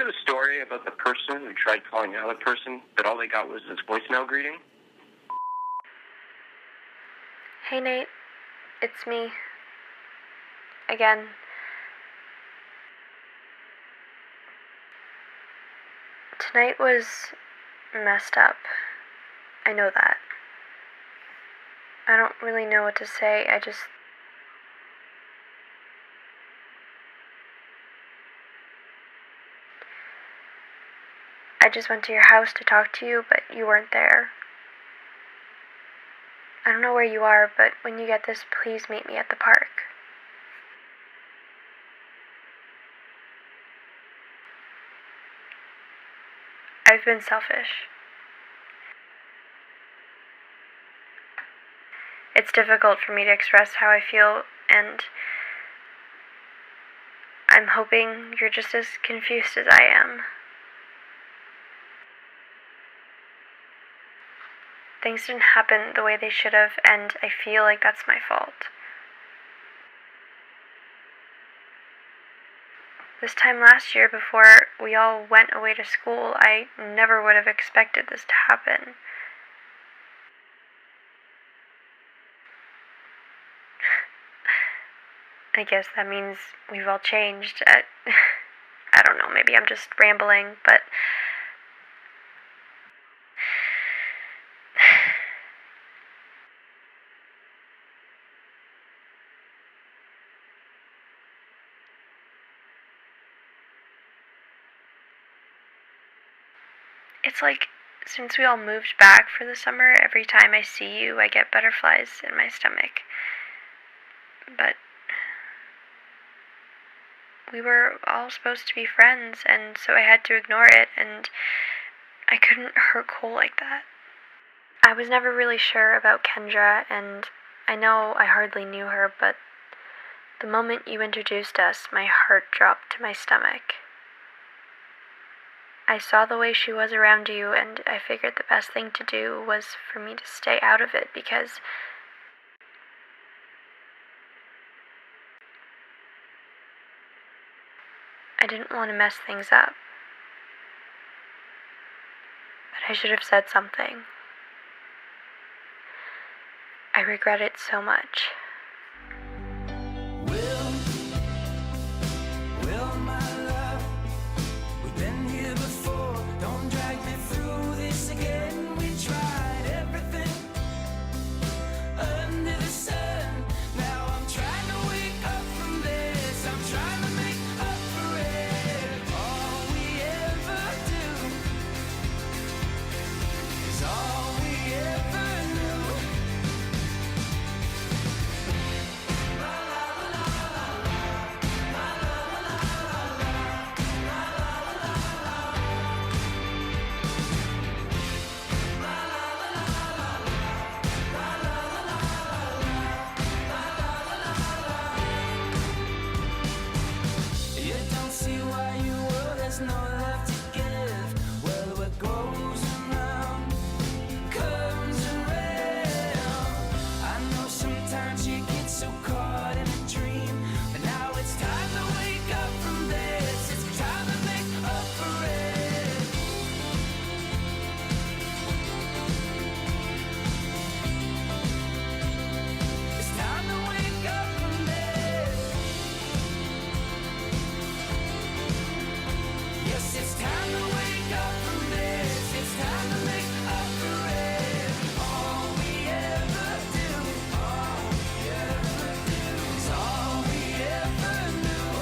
hear the story about the person who tried calling another person, but all they got was this voicemail greeting? Hey Nate, it's me. Again. Tonight was messed up. I know that. I don't really know what to say. I just went to your house to talk to you, but you weren't there. I don't know where you are, but when you get this, please meet me at the park. I've been selfish. It's difficult for me to express how I feel, and I'm hoping you're just as confused as I am. Things didn't happen the way they should have, and I feel like that's my fault. This time last year, before we all went away to school, I never would have expected this to happen. I guess that means we've all changed. I don't know, maybe I'm just rambling, but it's like since we all moved back for the summer, every time I see you, I get butterflies in my stomach. But we were all supposed to be friends, and so I had to ignore it, and I couldn't hurt Cole like that. I was never really sure about Kendra, and I know I hardly knew her, but the moment you introduced us, my heart dropped to my stomach. I saw the way she was around you, and I figured the best thing to do was for me to stay out of it because I didn't want to mess things up. But I should have said something. I regret it so much. Will, my love, we've been here before. Don't drag me through this again. We tried everything under the sun. Now I'm trying to wake up from this. I'm trying to make up for it. All we ever do is all we ever knew. You don't see why you will, there's no love to give. Well, what goes around comes around. I know sometimes you get so caught in a dream, but now it's time to wake up from this. It's time to make up for it. It's time to wake up from this. Yes, it's time to wake up from this. It's time to make up for it. All we ever do, all we ever do is all we ever knew.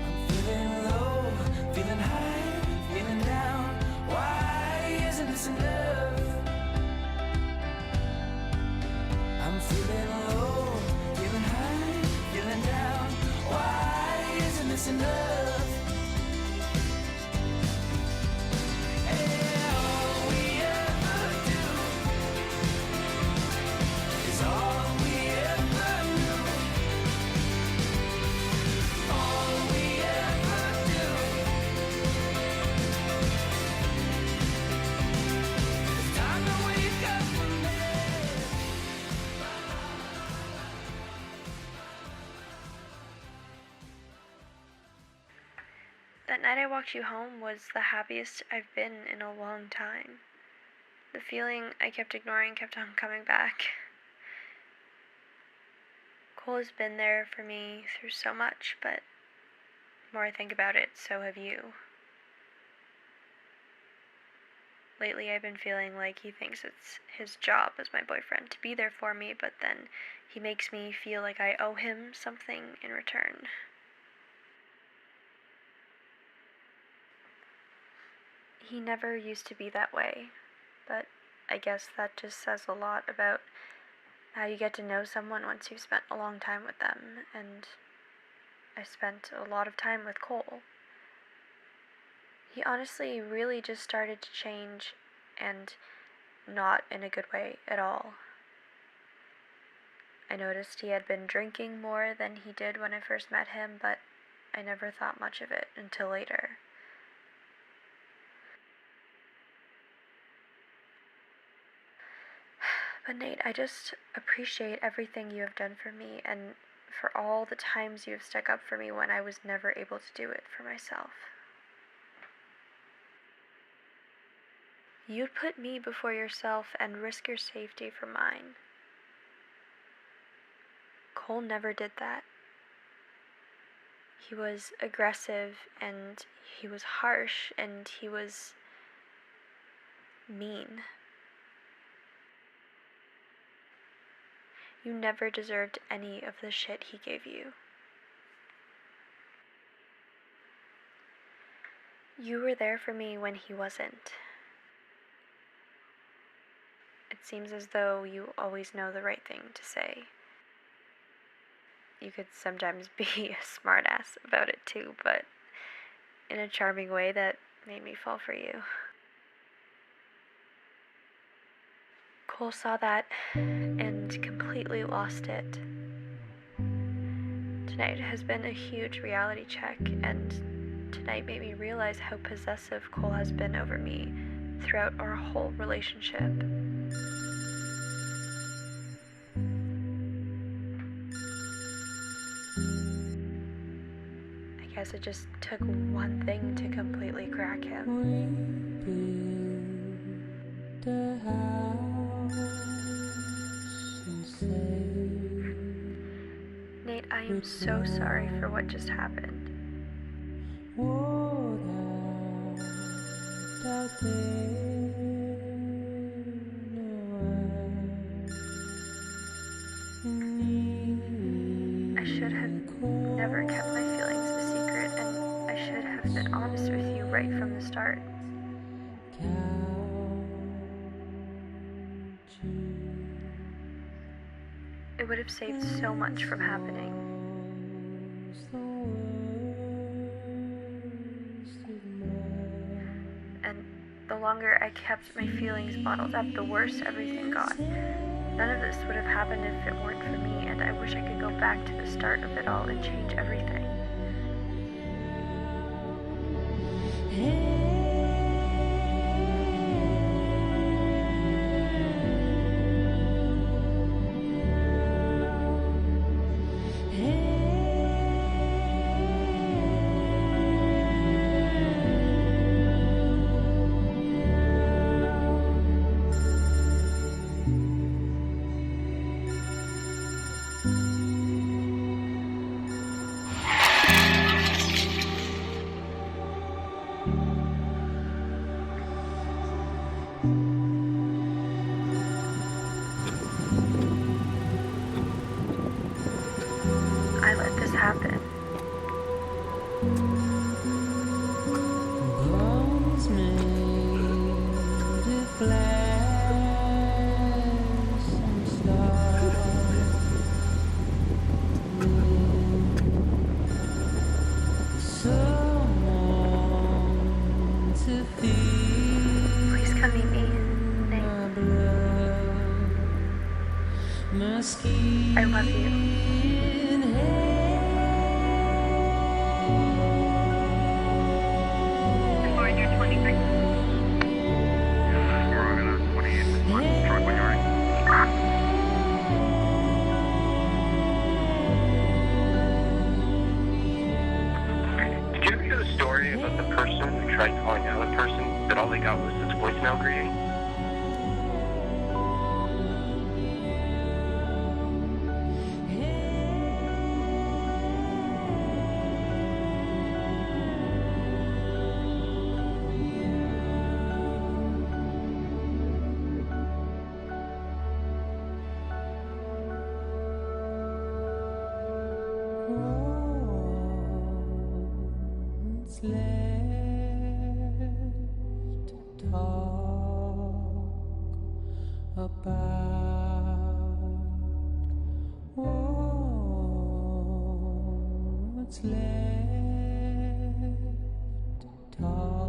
I'm feeling low, feeling high, feeling down. Why isn't this enough? I'm feeling low, feeling high, feeling down. Why isn't this enough? That night I walked you home was the happiest I've been in a long time. The feeling I kept ignoring kept on coming back. Cole has been there for me through so much, but the more I think about it, so have you. Lately I've been feeling like he thinks it's his job as my boyfriend to be there for me, but then he makes me feel like I owe him something in return. He never used to be that way, but I guess that just says a lot about how you get to know someone once you've spent a long time with them, and I spent a lot of time with Cole. He honestly really just started to change, and not in a good way at all. I noticed he had been drinking more than he did when I first met him, but I never thought much of it until later. But Nate, I just appreciate everything you have done for me, and for all the times you have stuck up for me when I was never able to do it for myself. You'd put me before yourself and risk your safety for mine. Cole never did that. He was aggressive, and he was harsh, and he was mean. You never deserved any of the shit he gave you. You were there for me when he wasn't. It seems as though you always know the right thing to say. You could sometimes be a smartass about it too, but in a charming way that made me fall for you. Cole saw that and completely lost it. Tonight has been a huge reality check, and tonight made me realize how possessive Cole has been over me throughout our whole relationship. I guess it just took one thing to completely crack him. We built a house and saved. Nate, I am so sorry for what just happened. What out there, I should have never kept my feelings a secret, and I should have been honest with you right from the start. It would have saved so much from happening. And the longer I kept my feelings bottled up, the worse everything got. None of this would have happened if it weren't for me, and I wish I could go back to the start of it all and change everything. I let this happen. Bones made of glass and stars. Someone to feel Please come meet me, Nate. my blood, my skin. I love you. We're on 28 this morning. Truck when you're ready. Did you ever hear the story say about the person who tried calling the other person, but all they got was this voicemail greeting? What's left to talk about? What's left to talk